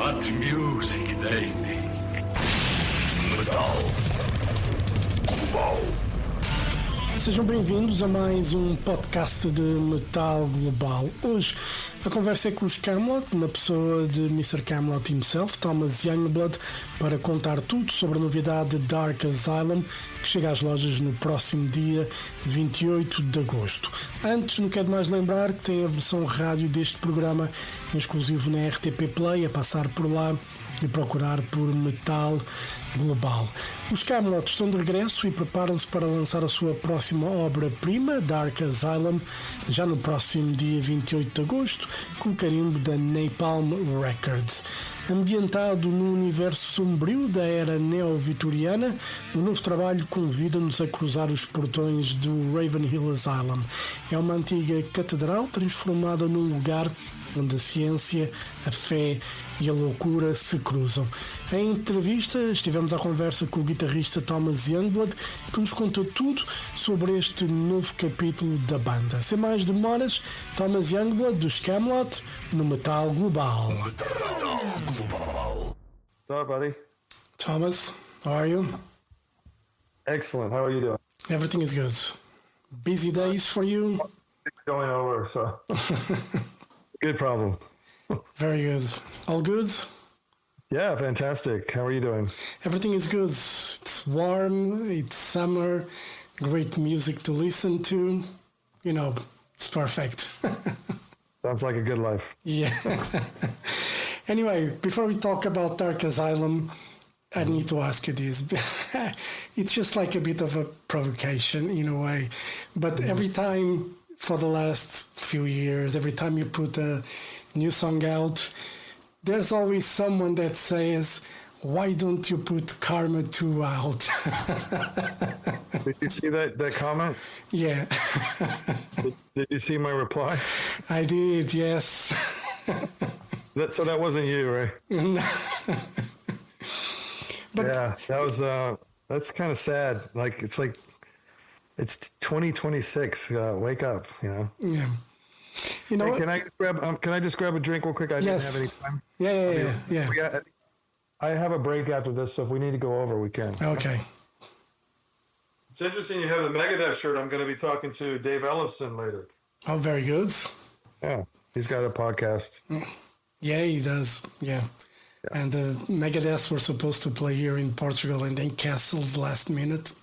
What music they make. Metal. Global. Sejam bem-vindos a mais um podcast de Metal Global. Hoje a conversa é com os Kamelot, na pessoa de Mr. Kamelot himself, Thomas Youngblood, para contar tudo sobre a novidade Dark Asylum, que chega às lojas no próximo dia 28 de agosto. Antes, não quero mais lembrar que tem a versão rádio deste programa em exclusivo na RTP Play, a passar por lá e procurar por Metal Global. Os Kamelot estão de regresso e preparam-se para lançar a sua próxima obra-prima, Dark Asylum, já no próximo dia 28 de agosto, com o carimbo da Napalm Records. Ambientado no universo sombrio da era Neo-Vitoriana, o novo trabalho convida-nos a cruzar os portões do RavenHill Asylum. É uma antiga catedral transformada num lugar onde a ciência, a fé e a loucura se cruzam. Em entrevista, estivemos à conversa com o guitarrista Thomas Youngblood, que nos contou tudo sobre este novo capítulo da banda. Sem mais demoras, Thomas Youngblood dos Kamelot no Metal Global. What's up, buddy? Thomas, how are you? Excellent. How are you doing? Everything is good. Busy days for you? It's going over, so good problem. Very good. All good? Yeah, fantastic. How are you doing? Everything is good. It's warm, it's summer, great music to listen to. You know, it's perfect. Sounds like a good life. Yeah. Anyway, before we talk about Dark Asylum, I need to ask you this. It's just like a bit of a provocation in a way. But every time for the last few years, every time you put a new song out, there's always someone that says, why don't you put Karma 2 out? Did you see that comment? Yeah. Did you see my reply? I did, yes. So that wasn't you, right? But yeah, that was that's kind of sad. It's 2026. Wake up, you know. yeah. You know, Hey, can I just grab a drink real quick? I Yes. didn't have any time. yeah. I have a break after this, so if we need to go over, we can. Okay. It's interesting you have the Megadeth shirt. I'm going to be talking to Dave Ellison later. Oh, very good. Yeah, he's got a podcast. Yeah, he does. Yeah. And the Megadeth were supposed to play here in Portugal and then canceled last minute.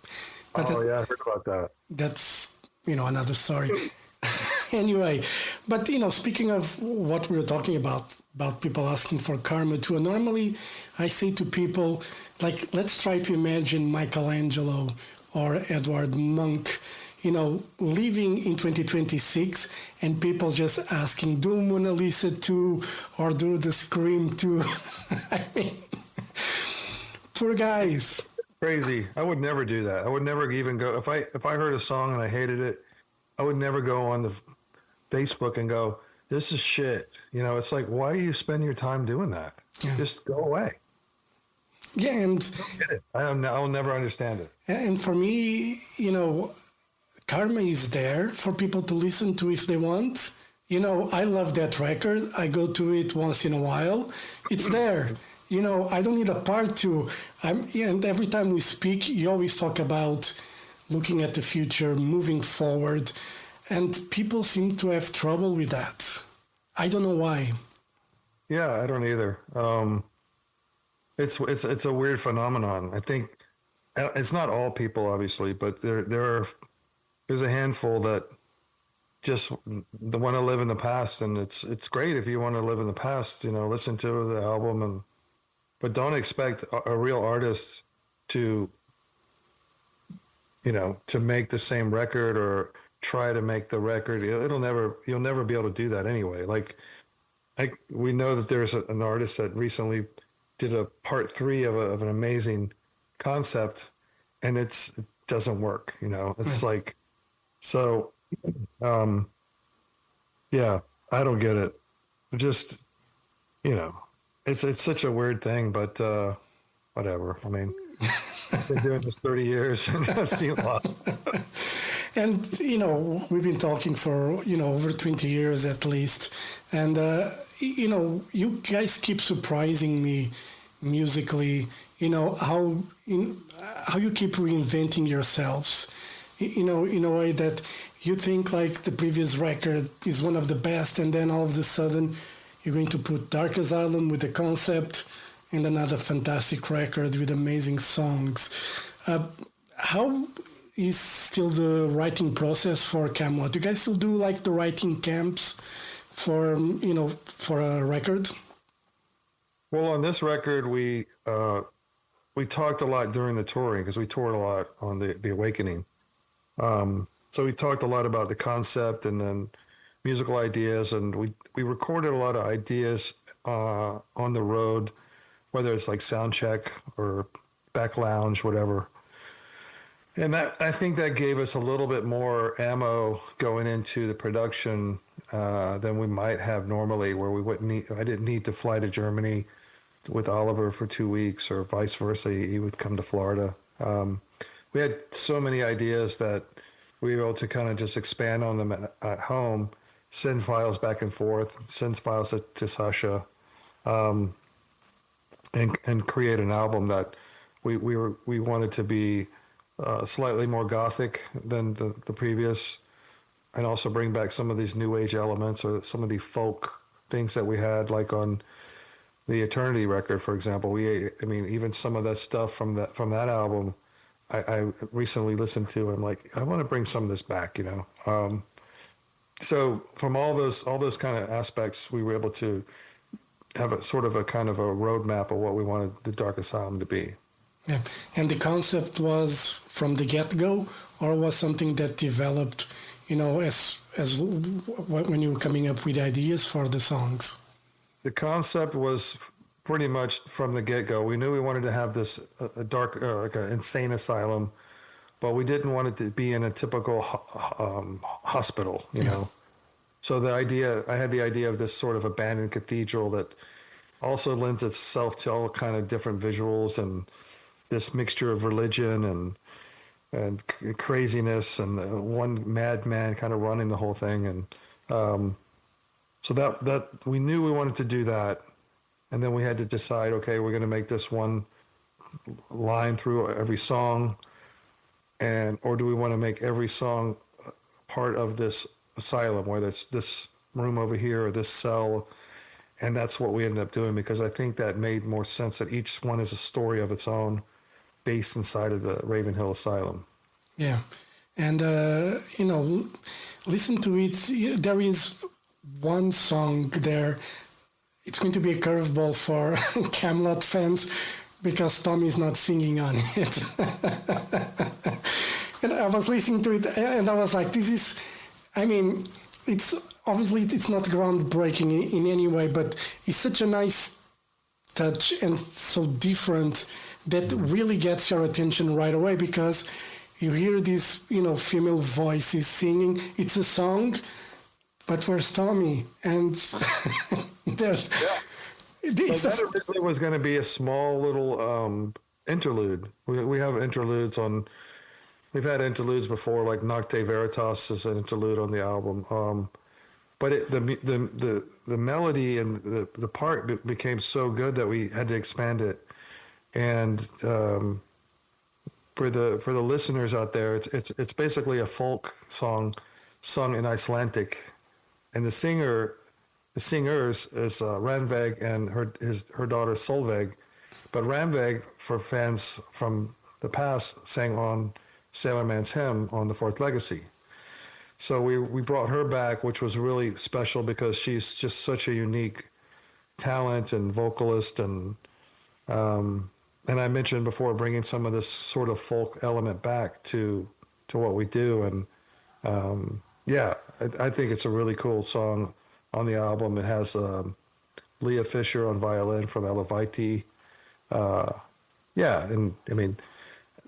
But Yeah, I heard about that. that's, another story. Anyway, but, speaking of what we were talking about people asking for Karma 2, normally I say to people, like, let's try to imagine Michelangelo or Edward Munch, living in 2026 and people just asking, do Mona Lisa 2 or do the Scream 2? I mean, poor guys. Crazy. I would never do that. I would never even go if I heard a song and I hated it, I would never go on the Facebook and go, this is shit. It's like, why do you spend your time doing that? Yeah. Just go away. Yeah, and Get it. I'll never understand it. And for me, Karma is there for people to listen to if they want. I love that record. I go to it once in a while. It's there. I don't need a part two. And every time we speak, you always talk about looking at the future, moving forward. And people seem to have trouble with that. I don't know why. Yeah, I don't either. It's a weird phenomenon. I think it's not all people, obviously, but there's a handful that just want to live in the past, and it's great if you want to live in the past. Listen to the album, but don't expect a real artist to make the same record or try to make the record. You'll never be able to do that anyway. We know that there's an artist that recently did a part 3 of an amazing concept, and it doesn't work. It's like, so, yeah, I don't get it. Just, it's such a weird thing, but whatever. I mean, I've been doing this 30 years and I've seen a lot. And, we've been talking for, over 20 years at least. And, you guys keep surprising me musically. How you keep reinventing yourselves. In a way that you think like the previous record is one of the best, and then all of a sudden you're going to put Dark Asylum with the concept and another fantastic record with amazing songs. How is still the writing process for Kamelot? Do you guys still do like the writing camps for a record? Well, on this record, we talked a lot during the touring because we toured a lot on the Awakening. So we talked a lot about the concept and then musical ideas, and we recorded a lot of ideas on the road, whether it's like sound check or back lounge, whatever. And I think that gave us a little bit more ammo going into the production than we might have normally, where I didn't need to fly to Germany with Oliver for 2 weeks, or vice versa. He would come to Florida. We had so many ideas that we were able to kind of just expand on them at home, send files back and forth, send files to Sasha, and create an album that we wanted to be slightly more gothic than the previous, and also bring back some of these new age elements or some of the folk things that we had, like on the Eternity record, for example. Even some of that stuff from that album, I recently listened to. I'm like, I want to bring some of this back, So from all those kind of aspects, we were able to have a sort of a kind of a roadmap of what we wanted the Dark Asylum to be. Yeah, and the concept was from the get-go, or was something that developed, as when you were coming up with ideas for the songs? The concept was pretty much from the get-go. We knew we wanted to have this a dark, like an insane asylum, but we didn't want it to be in a typical hospital, you know. So I had the idea of this sort of abandoned cathedral that also lends itself to all kind of different visuals and this mixture of religion and craziness and one madman kind of running the whole thing. And so that we knew we wanted to do that. And then we had to decide, okay, we're going to make this one line through every song, or do we want to make every song part of this asylum, whether it's this room over here or this cell? And that's what we ended up doing, because I think that made more sense, that each one is a story of its own, based inside of the RavenHill Asylum. Yeah. And, listen to it. There is one song there. It's going to be a curveball for Kamelot fans, because Tom is not singing on it. And I was listening to it, and I was like, it's obviously it's not groundbreaking in any way, but it's such a nice touch and so different that really gets your attention right away, because you hear this, female voices singing. It's a song, but where's Tommy? And there's... Yeah. So that originally was going to be a small little interlude. We have interludes on... We've had interludes before, like Nocte Veritas is an interlude on the album. But the melody and the part became so good that we had to expand it. And for the listeners out there, it's basically a folk song sung in Icelandic, and the singers is Rannveig and her daughter Solveig. But Rannveig, for fans from the past, sang on Sailor Man's Hymn on the Fourth Legacy. So we brought her back, which was really special because she's just such a unique talent and vocalist, and I mentioned before bringing some of this sort of folk element back to what we do, and I think it's a really cool song on the album. It has Leah Fisher on violin from Elevite.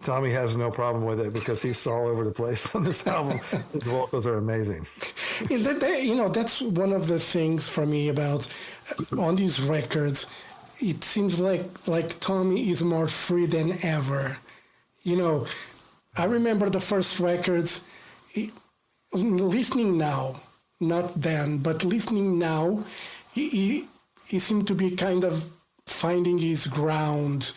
Tommy has no problem with it because he's all over the place on this album. His vocals are amazing. That's one of the things for me about on these records. It seems like Tommy is more free than ever. I remember the first records, listening now, not then, but listening now, he seemed to be kind of finding his ground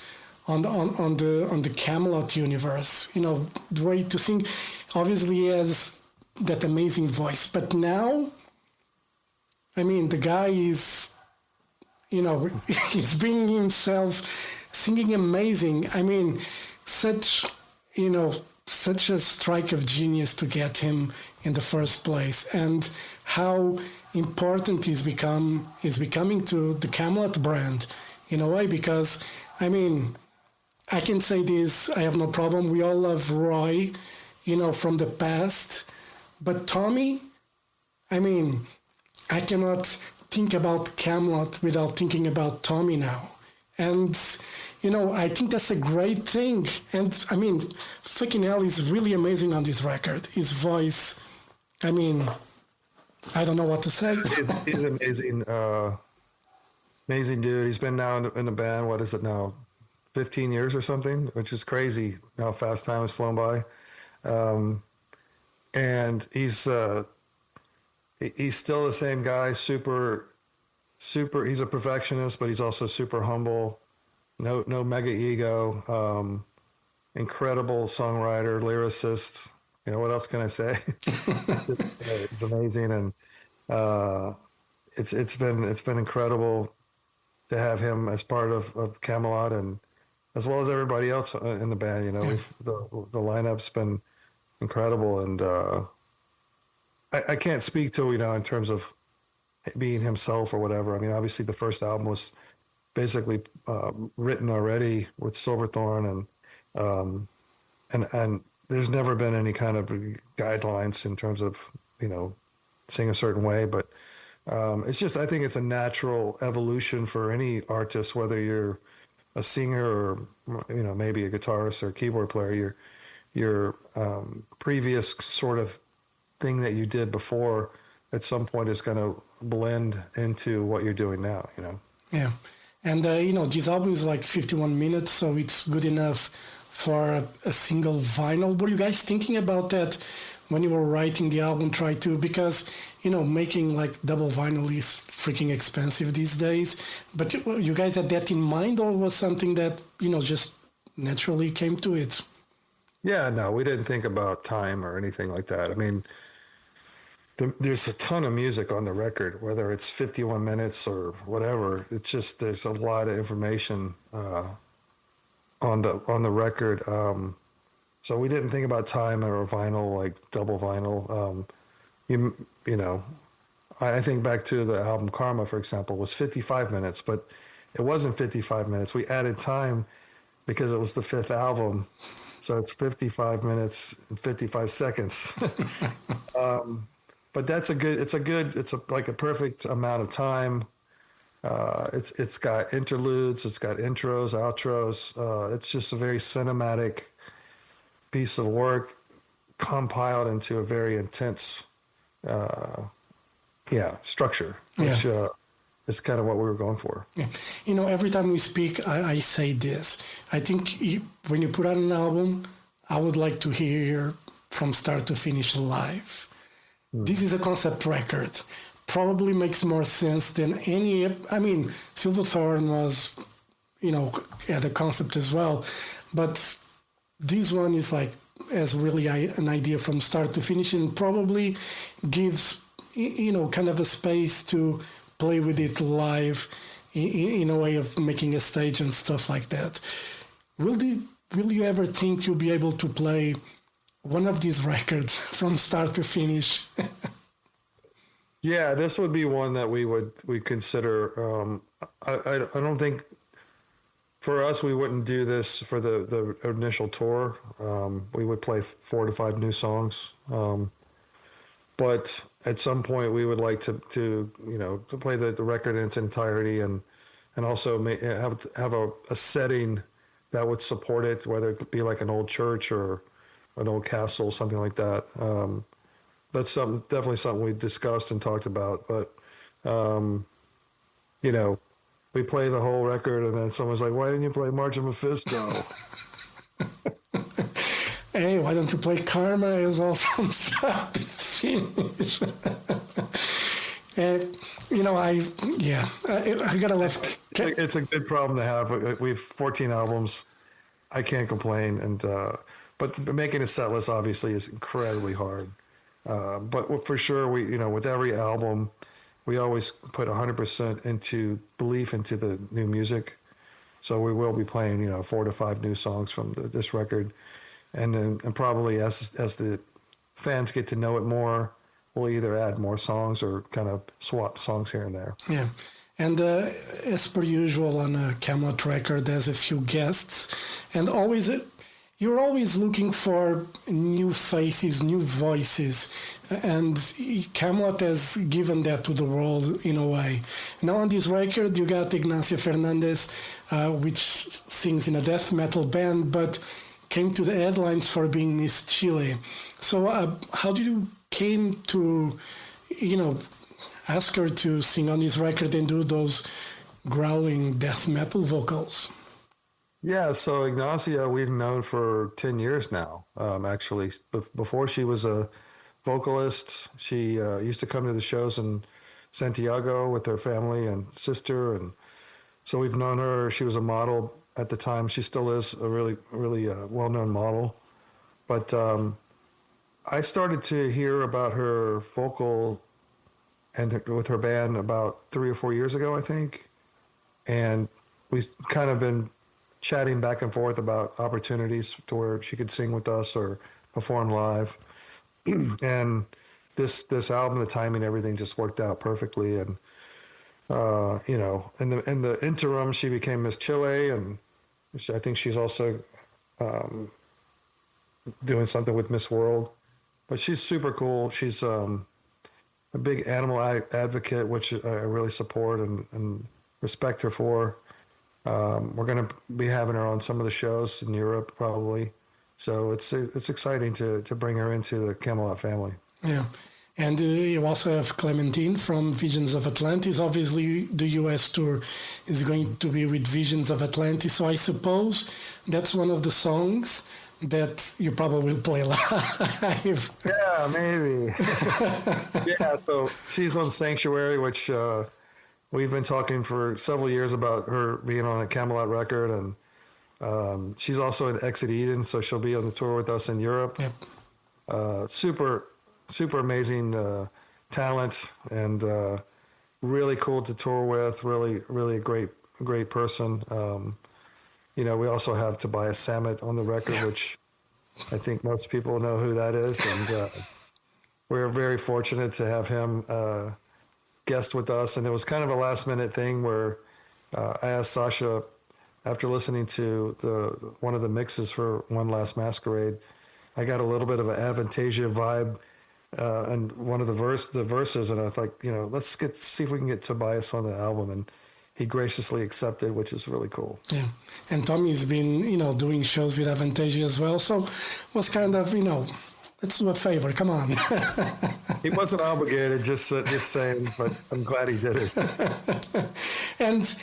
on the Kamelot universe. You know, the way to sing. Obviously, he has that amazing voice, but now, I mean, the guy is, you know, he's being himself, singing amazing. I mean, such a strike of genius to get him in the first place, and how important he's becoming to the Kamelot brand in a way, because, I mean, I can say this, I have no problem. We all love Roy, you know, from the past, but Tommy, I mean, I cannot think about Kamelot without thinking about Tommy now. And, you know, I think that's a great thing. And, I mean, fucking hell, he's really amazing on this record. His voice, I mean, I don't know what to say. He's amazing. Amazing dude. He's been now in the band, what is it now, 15 years or something, which is crazy how fast time has flown by. And he's still the same guy, super, he's a perfectionist, but he's also super humble, no mega ego, incredible songwriter, lyricist. You know, what else can I say? It's amazing. And it's been incredible to have him as part of Kamelot, and as well as everybody else in the band. You know, the lineup's been incredible, and I can't speak to, you know, in terms of being himself or whatever. I mean, obviously the first album was basically written already with Silverthorne, and there's never been any kind of guidelines in terms of, you know, sing a certain way, but it's just, I think it's a natural evolution for any artist, whether you're a singer or, you know, maybe a guitarist or a keyboard player. Your previous sort of thing that you did before at some point is going to blend into what you're doing now, you know? Yeah. And, you know, this album is like 51 minutes, so it's good enough for a single vinyl. Were you guys thinking about that when you were writing the album? Because, you know, making like double vinyl is freaking expensive these days. But you guys had that in mind, or was something that, you know, just naturally came to it? Yeah, no, we didn't think about time or anything like that. I mean, there's a ton of music on the record, whether it's 51 minutes or whatever. It's just, there's a lot of information on the record. So we didn't think about time or vinyl, like double vinyl. You know, I think back to the album Karma, for example, was 55 minutes, but it wasn't 55 minutes. We added time because it was the fifth album. So it's 55 minutes and 55 seconds. But it's like a perfect amount of time. It's got interludes, it's got intros, outros. It's just a very cinematic piece of work compiled into a very intense, structure, which is kind of what we were going for. Yeah. You know, every time we speak, I say this. I think when you put out an album, I would like to hear from start to finish live. This is a concept record. Probably makes more sense than any. I mean, Silverthorne was, you know, had a concept as well, but this one is like has really an idea from start to finish, and probably gives, you know, kind of a space to play with it live in a way of making a stage and stuff like that. Will you ever think you'll be able to play one of these records from start to finish? Yeah, this would be one that we consider. I don't think for us we wouldn't do this for the initial tour. We would play 4 to 5 new songs, but at some point we would like to you know, to play the record in its entirety, and also have a setting that would support it, whether it be like an old church or an old castle, something like that. That's definitely something we discussed and talked about. But, you know, we play the whole record, and then someone's like, why didn't you play March of Mephisto? Hey, why don't you play Karma as well from start to finish? I gotta love. It's a good problem to have. We've 14 albums. I can't complain, and but making a set list obviously is incredibly hard. But for sure, with every album, we always put 100% into belief into the new music. So we will be playing 4 to 5 new songs from this record, and probably as the fans get to know it more, we'll either add more songs or kind of swap songs here and there. Yeah. And as per usual on a Kamelot record, there's a few guests, and you're always looking for new faces, new voices, and Kamelot has given that to the world in a way. Now on this record, you got Ignacio Fernandez, which sings in a death metal band, but came to the headlines for being Miss Chile. So how did you came to, ask her to sing on this record and do those growling death metal vocals? Yeah, so Ignacia we've known for 10 years now, actually. Before she was a vocalist, she used to come to the shows in Santiago with her family and sister, and so we've known her. She was a model at the time. She still is a really, really well-known model. But I started to hear about her vocal and with her band about 3 or 4 years ago, I think. And we've kind of been chatting back and forth about opportunities to where she could sing with us or perform live. And this album, the timing, everything just worked out perfectly. And, in the interim, she became Miss Chile, and I think she's also doing something with Miss World. But she's super cool. She's a big animal advocate, which I really support and respect her for. We're going to be having her on some of the shows in Europe, probably. So it's exciting to bring her into the Kamelot family. Yeah. And you also have Clementine from Visions of Atlantis. Obviously, the US tour is going to be with Visions of Atlantis. So I suppose that's one of the songs that you probably will play live. Yeah, maybe. Yeah, so she's on Sanctuary, which we've been talking for several years about her being on a Kamelot record. And she's also in Exit Eden, so she'll be on the tour with us in Europe. Yep. Super amazing talent, and really cool to tour with. Really a great person. We also have Tobias Sammet on the record, which I think most people know who that is, and we're very fortunate to have him guest with us. And it was kind of a last minute thing where I asked Sasha, after listening to one of the mixes for One Last Masquerade, I got a little bit of an Avantasia vibe. And one of the verses, and I was like, let's see if we can get Tobias on the album, and he graciously accepted, which is really cool. Yeah, and Tommy's been, doing shows with Avantasia as well, so was kind of, let's do a favor, come on. He wasn't obligated, just saying, but I'm glad he did it. And,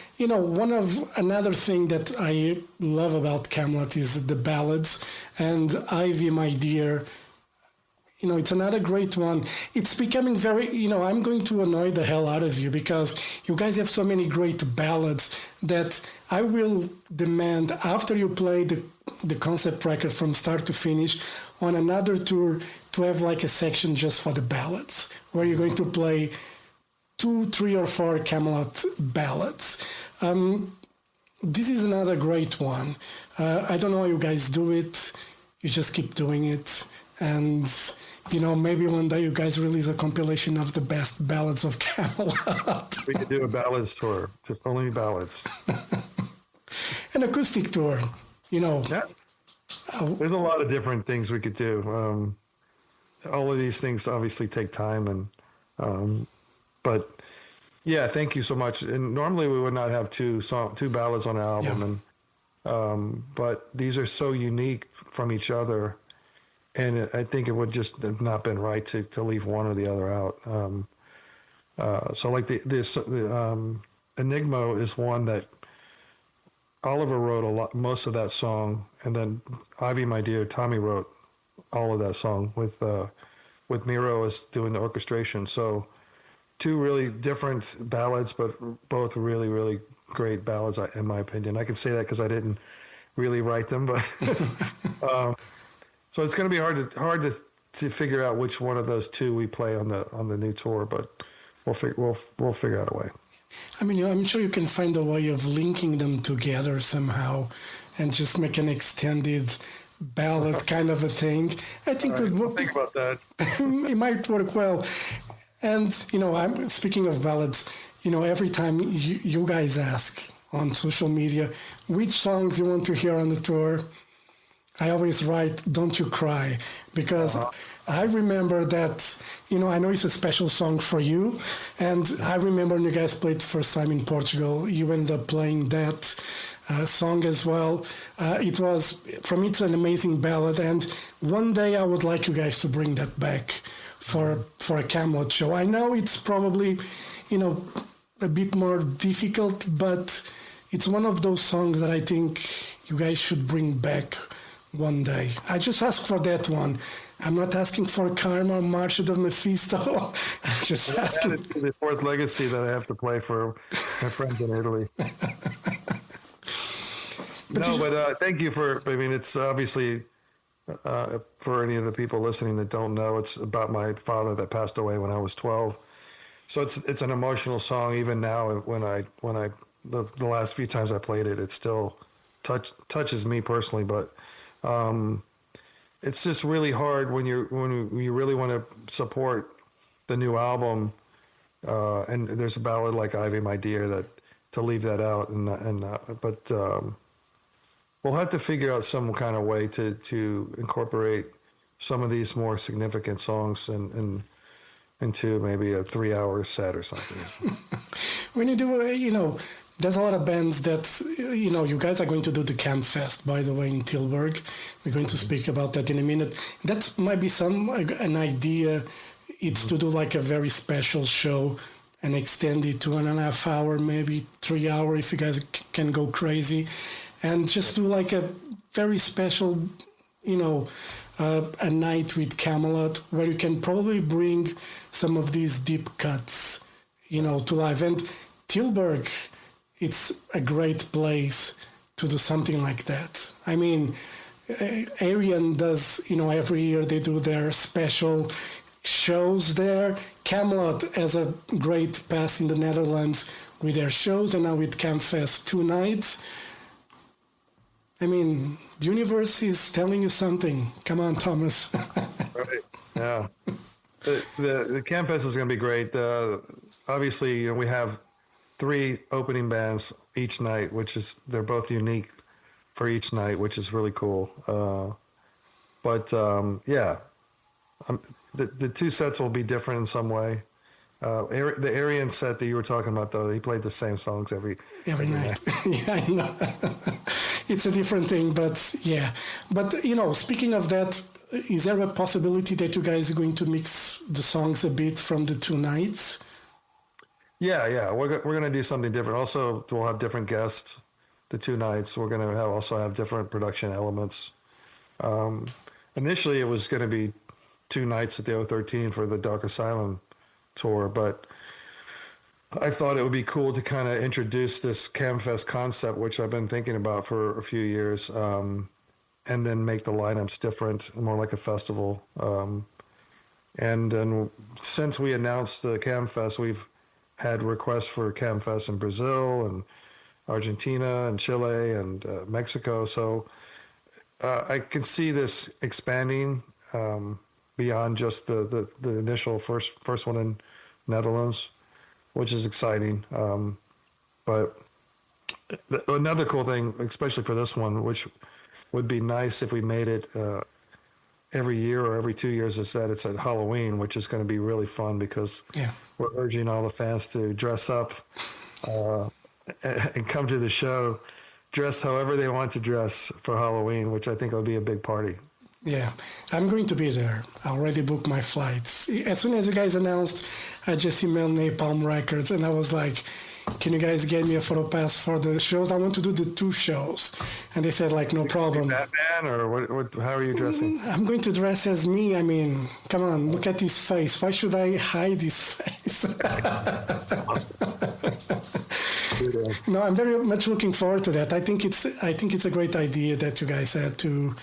another thing that I love about Kamelot is the ballads, and Ivy, My Dear, it's another great one. It's becoming very, I'm going to annoy the hell out of you because you guys have so many great ballads that I will demand, after you play the concept record from start to finish, on another tour, to have like a section just for the ballads, where you're going to play 2, 3, or 4 Kamelot ballads. This is another great one. I don't know how you guys do it. You just keep doing it. And maybe one day you guys release a compilation of the best ballads of Kamelot. We could do a ballads tour, just only ballads. An acoustic tour, Yeah. There's a lot of different things we could do. All of these things obviously take time, but yeah, thank you so much. And normally we would not have two ballads on an album, and but these are so unique from each other. And I think it would just have not been right to leave one or the other out. So like the Enigma is one that Oliver wrote most of that song, and then Ivy, My Dear, Tommy wrote all of that song with Miro as doing the orchestration. So two really different ballads, but both really, really great ballads, in my opinion. I can say that because I didn't really write them, but so it's going to be hard to figure out which one of those two we play on the new tour, but we'll figure out a way. I mean, I'm sure you can find a way of linking them together somehow, and just make an extended ballad kind of a thing. I think I'll think about that. it might work well. And I'm speaking of ballads. Every time you guys ask on social media which songs you want to hear on the tour, I always write "Don't You Cry," because I remember that, I know it's a special song for you, and I remember when you guys played the first time in Portugal, you ended up playing that song as well. For me, it's an amazing ballad, and one day I would like you guys to bring that back for a Kamelot show. I know it's probably, a bit more difficult, but it's one of those songs that I think you guys should bring back one day. I just ask for that one. I'm not asking for Karma or March of Mephisto. I'm just asking. It's the fourth legacy that I have to play for my friends in Italy. But thank you it's obviously, for any of the people listening that don't know, it's about my father that passed away when I was 12. So it's an emotional song. Even now, when the last few times I played it, it still touches me personally. But it's just really hard when you really want to support the new album, and there's a ballad like "Ivy, My Dear" that to leave that out, but we'll have to figure out some kind of way to incorporate some of these more significant songs into maybe a 3-hour set or something. When you do, there's a lot of bands that, you guys are going to do the Camp Fest, by the way, in Tilburg. We're going to speak about that in a minute. That might be an idea. It's to do like a very special show and extend it to 1.5 hour, maybe 3 hour if you guys can go crazy. And just do like a very special, a night with Kamelot, where you can probably bring some of these deep cuts, to live. And Tilburg, it's a great place to do something like that. I mean, Arian does, every year they do their special shows there. Kamelot has a great past in the Netherlands with their shows, and now with Campfest 2 nights. I mean, the universe is telling you something. Come on, Thomas. Right. Yeah. The Campfest is going to be great. Obviously, we have 3 opening bands each night, they're both unique for each night, which is really cool. The 2 sets will be different in some way. The Aryan set that you were talking about, though, he played the same songs every night. Yeah, I know. It's a different thing, but yeah. But, speaking of that, is there a possibility that you guys are going to mix the songs a bit from the 2 nights? Yeah. We're going to do something different. Also, we'll have different guests the 2 nights. We're going to also have different production elements. Initially, it was going to be 2 nights at the O13 for the Dark Asylum tour, but I thought it would be cool to kind of introduce this Camfest concept, which I've been thinking about for a few years, and then make the lineups different, more like a festival. And then since we announced the Camfest, we've had requests for Camfest in Brazil and Argentina and Chile and Mexico. So I can see this expanding beyond just the initial first one in Netherlands, which is exciting. But another cool thing, especially for this one, which would be nice if we made it every year or every 2 years, is that it's at Halloween, which is going to be really fun because we're urging all the fans to dress up and come to the show, dress however they want to dress for Halloween, which I think will be a big party. Yeah, I'm going to be there. I already booked my flights. As soon as you guys announced, I just emailed Napalm Records, and I was like, can you guys get me a photo pass for the shows? I want to do the 2 shows. And they said, like, no problem. Batman, or what? How are you dressing? I'm going to dress as me. I mean, come on, look at his face. Why should I hide his face? No, I'm very much looking forward to that. I think it's a great idea that you guys had to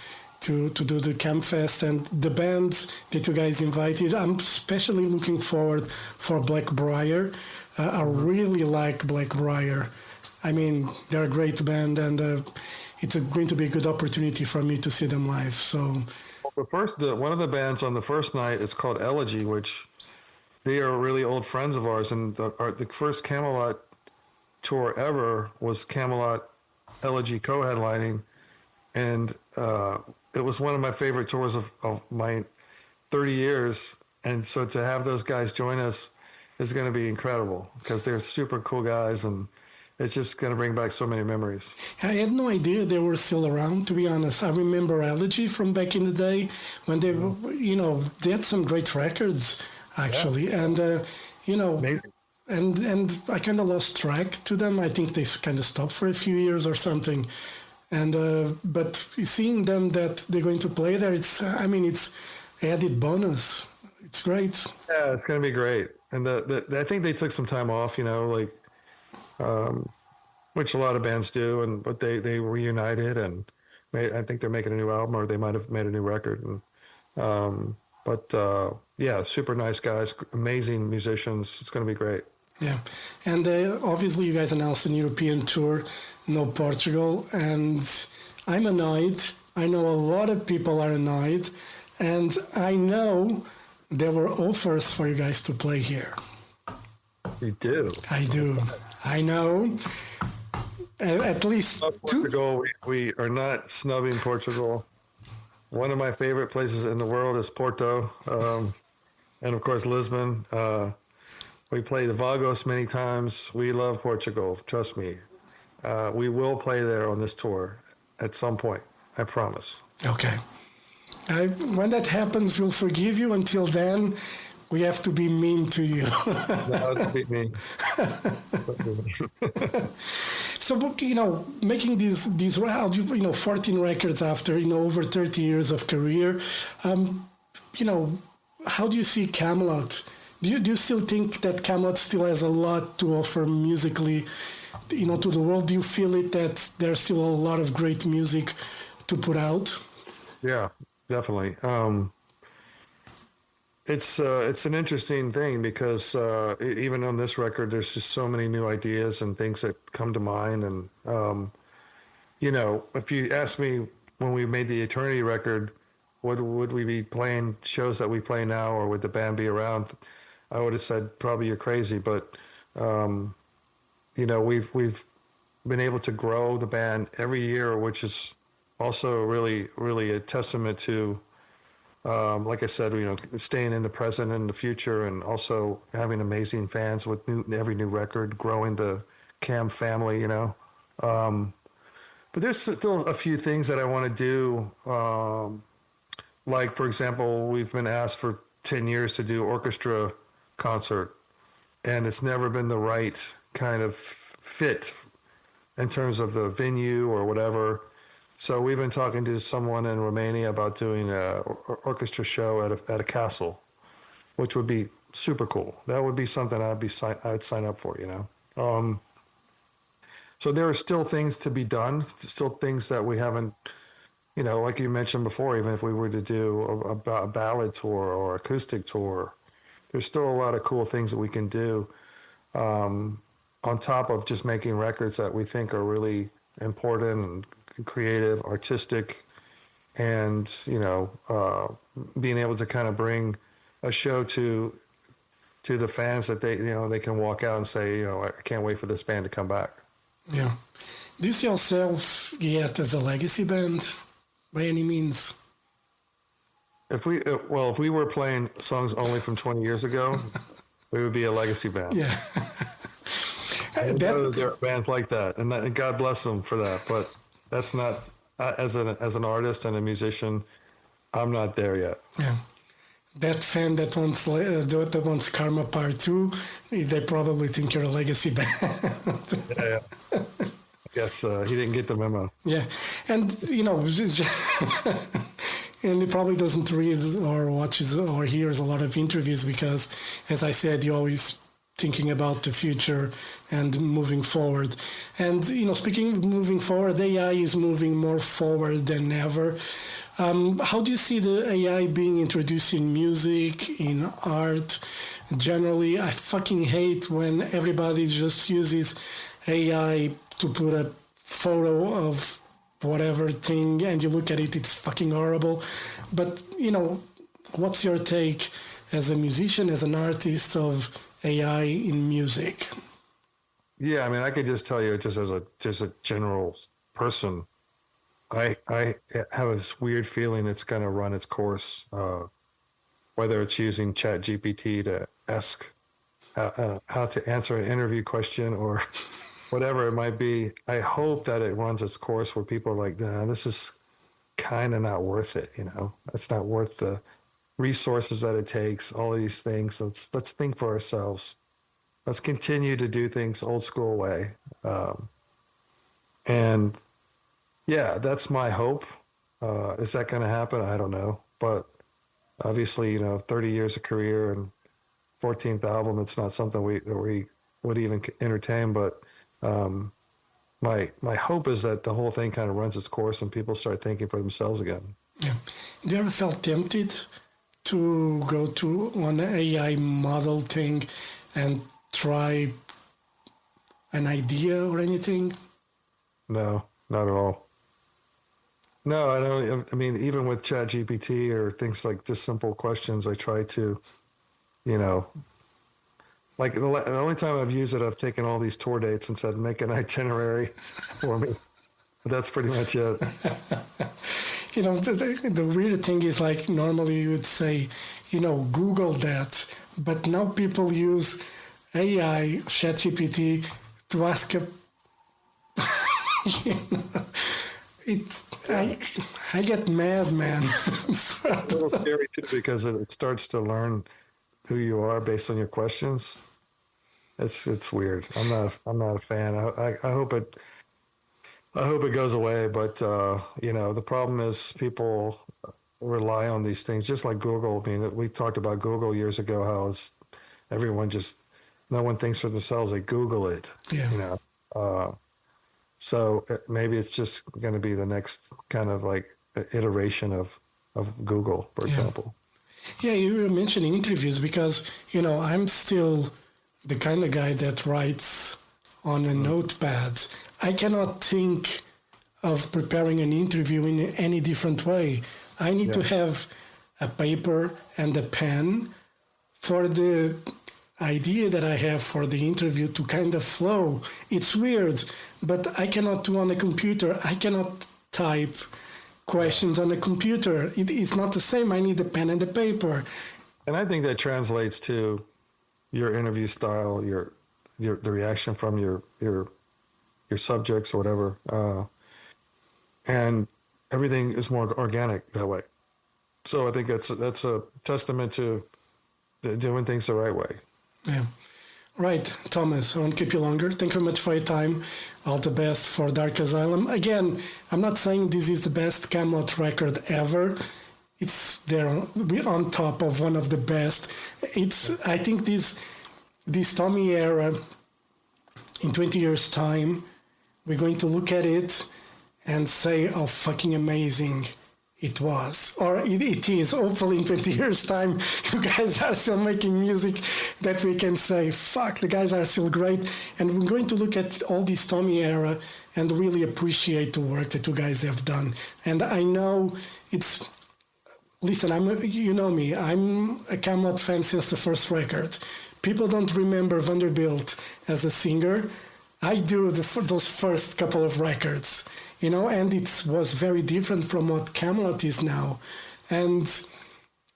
do the Camp Fest and the bands that you guys invited. I'm especially looking forward for Blackbriar. I really like Blackbriar. I mean, they're a great band, and it's going to be a good opportunity for me to see them live. So, one of the bands on the first night is called Elegy, which they are really old friends of ours, and the first Kamelot tour ever was Kamelot Elegy co-headlining, and it was one of my favorite tours of my 30 years. And so to have those guys join us is going to be incredible because they're super cool guys, and it's just going to bring back so many memories. I had no idea they were still around, to be honest. I remember Elegy from back in the day when they were, they had some great records, actually. Yeah. And, amazing. And I kind of lost track to them. I think they kind of stopped for a few years or something. And but seeing them that they're going to play there, it's added bonus. It's great. Yeah, it's going to be great. And I think they took some time off, which a lot of bands do. But they reunited, and I think they're making a new album, or they might have made a new record. And yeah, super nice guys, amazing musicians. It's going to be great. Yeah, and obviously you guys announced an European tour, no Portugal, and I'm annoyed. I know a lot of people are annoyed, and I know there were offers for you guys to play here. You do? I do. I know. At least Portugal, we are not snubbing Portugal. One of my favorite places in the world is Porto, and of course Lisbon. We play the Vagos many times. We love Portugal. Trust me. We will play there on this tour at some point. I promise. Okay. When that happens, we'll forgive you. Until then, we have to be mean to you. No, don't be mean. So, making these 14 records after, over 30 years of career, how do you see Kamelot? Do you still think that Kamelot still has a lot to offer musically, to the world? Do you feel it that there's still a lot of great music to put out? Yeah, definitely. It's an interesting thing because even on this record, there's just so many new ideas and things that come to mind. And if you ask me when we made the Eternity record, would we be playing shows that we play now, or would the band be around? I would have said probably you're crazy, but we've been able to grow the band every year, which is also really, really a testament to, like I said, staying in the present and the future, and also having amazing fans with every new record, growing the Cam family, But there's still a few things that I want to do. Like, for example, we've been asked for 10 years to do orchestra concert, and it's never been the right kind of fit in terms of the venue or whatever. So we've been talking to someone in Romania about doing an orchestra show at a castle, which would be super cool. That would be something I'd sign up for, So there are still things to be done, still things that we haven't, like you mentioned before, even if we were to do a ballad tour or acoustic tour, there's still a lot of cool things that we can do on top of just making records that we think are really important and creative, artistic, and, being able to kind of bring a show to the fans that they can walk out and say, I can't wait for this band to come back. Yeah. Do you see yourself yet as a legacy band by any means? If we were playing songs only from 20 years ago, we would be a legacy band. Yeah. There are bands like that, and God bless them for that. But that's not, as an artist and a musician, I'm not there yet. Yeah. that fan that wants Karma Part 2, they probably think you're a legacy band. Yeah. I guess he didn't get the memo. Yeah, and and he probably doesn't read or watches or hears a lot of interviews because, as I said, you're always thinking about the future and moving forward. And speaking of moving forward, AI is moving more forward than ever. How do you see the AI being introduced in music, in art? Generally, I fucking hate when everybody just uses AI to put a photo of whatever thing and you look at it, it's fucking horrible. But, what's your take as a musician, as an artist of AI in music? Yeah, I mean, I could just tell you, just as a general person, I have this weird feeling it's going to run its course, whether it's using ChatGPT to ask how to answer an interview question or whatever it might be. I hope that it runs its course where people are like, nah, this is kind of not worth it. It's not worth the resources that it takes, all of these things. Let's think for ourselves. Let's continue to do things old school way. And yeah, that's my hope. Is that going to happen? I don't know. But obviously, 30 years of career and 14th album, it's not something we would even entertain. But my hope is that the whole thing kind of runs its course and people start thinking for themselves again. Yeah. Do you ever felt tempted to go to an AI model thing and try an idea or anything? No, not at all. No, I don't. I mean, even with ChatGPT or things like just simple questions, I try to, like the only time I've used it, I've taken all these tour dates and said, make an itinerary for me. But that's pretty much it. The weird thing is, like, normally you would say, Google that. But now people use AI, ChatGPT, to ask a... I get mad, man. It's a little scary too because it starts to learn who you are based on your questions. It's weird. I'm not a fan. I hope it goes away. But the problem is people rely on these things just like Google. I mean, we talked about Google years ago. How no one thinks for themselves. They Google it. Yeah. So maybe it's just going to be the next kind of like iteration of Google, for example. Yeah, you were mentioning interviews because, I'm still the kind of guy that writes on a notepad. I cannot think of preparing an interview in any different way. I need to have a paper and a pen for the idea that I have for the interview to kind of flow. It's weird, but I cannot do on a computer. I cannot type questions on a computer. It is not the same. I need a pen and a paper. And I think that translates to your interview style, the reaction from your subjects or whatever, and everything is more organic that way. So I think that's a testament to doing things the right way. Yeah. Right, Thomas, I won't keep you longer. Thank you very much for your time. All the best for Dark Asylum. Again, I'm not saying this is the best Kamelot record ever. It's there on top of one of the best. I think this Tommy era, in 20 years' time, we're going to look at it and say how fucking amazing it was, or it is. Hopefully in 20 years' time, you guys are still making music that we can say, fuck, the guys are still great. And we're going to look at all this Tommy era and really appreciate the work that you guys have done. And I know listen, you know me, I'm a Kamelot fan since the first record. People don't remember Vanderbilt as a singer. I do those first couple of records. And it was very different from what Kamelot is now. And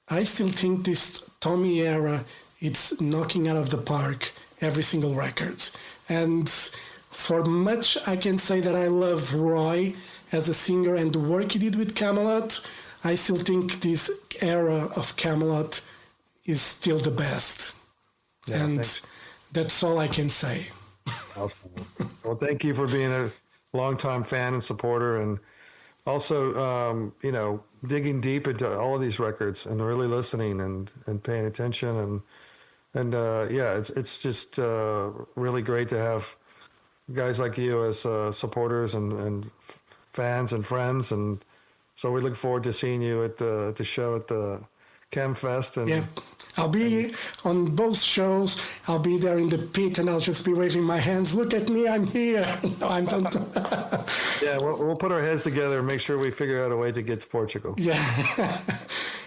I still think this Tommy era, it's knocking out of the park every single record. And for much I can say that I love Roy as a singer and the work he did with Kamelot, I still think this era of Kamelot is still the best. Yeah, and thanks. that's all I can say. Awesome. Well, thank you for being a longtime fan and supporter, and also, digging deep into all of these records and really listening and paying attention. And it's just really great to have guys like you as supporters and fans and friends. And so we look forward to seeing you at the show at the CamFest. And yeah. I'll be on both shows. I'll be there in the pit, and I'll just be waving my hands. Look at me, I'm here. No, I'm done. Yeah, we'll put our heads together and make sure we figure out a way to get to Portugal. Yeah,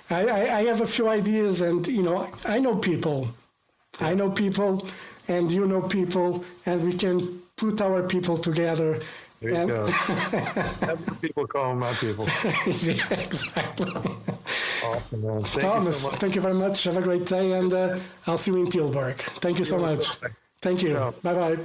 I have a few ideas, and I know people. I know people, and you know people, and we can put our people together. There you go. Have people call them my people. Yeah, exactly. Awesome, man. Thomas, so much. thank you very much. Have a great day, and I'll see you in Tilburg. Thank you so much. Thank you. Ciao. Bye-bye.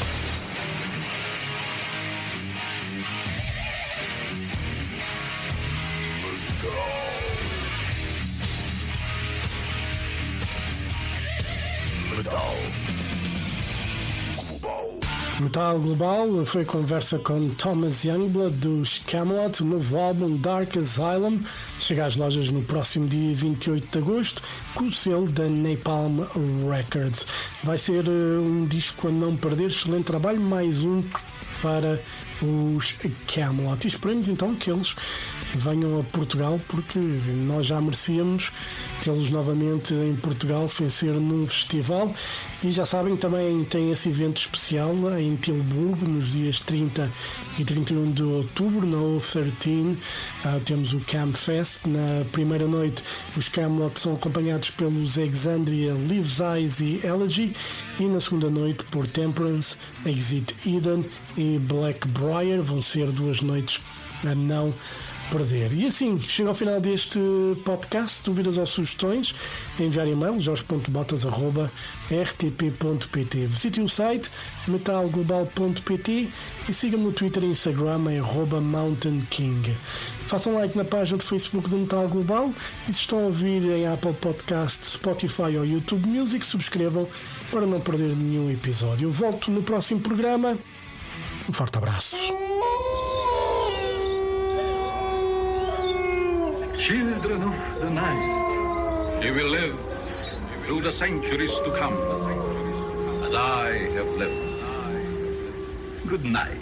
Metal Global foi conversa com Thomas Youngblood dos Kamelot, o novo álbum Dark Asylum, chega às lojas no próximo dia 28 de agosto, com o selo da Napalm Records. Vai ser um disco a não perder, excelente trabalho, mais um para os Kamelot. E esperemos então que eles venham a Portugal, porque nós já merecíamos tê-los novamente em Portugal sem ser num festival. E já sabem, também tem esse evento especial em Tilburgo nos dias 30 e 31 de outubro, na O13. Temos o CamFest. Na primeira noite os Kamelot são acompanhados pelos Exandria, Lives Eyes e Elegy, e na segunda noite por Temperance, Exit Eden e Blackbriar. Vão ser 2 noites a não perder. E assim, chega ao final deste podcast. Dúvidas ou sugestões, enviar e-mail jorge.botas@rtp.pt. Visite o site metalglobal.pt e siga-me no Twitter e Instagram @mountainking. Façam like na página do Facebook do Metal Global, e se estão a ouvir em Apple Podcast, Spotify ou YouTube Music, subscrevam para não perder nenhum episódio. Eu volto no próximo programa. Um forte abraço. Children of the night, you will live through the centuries to come, as I have lived. Good night.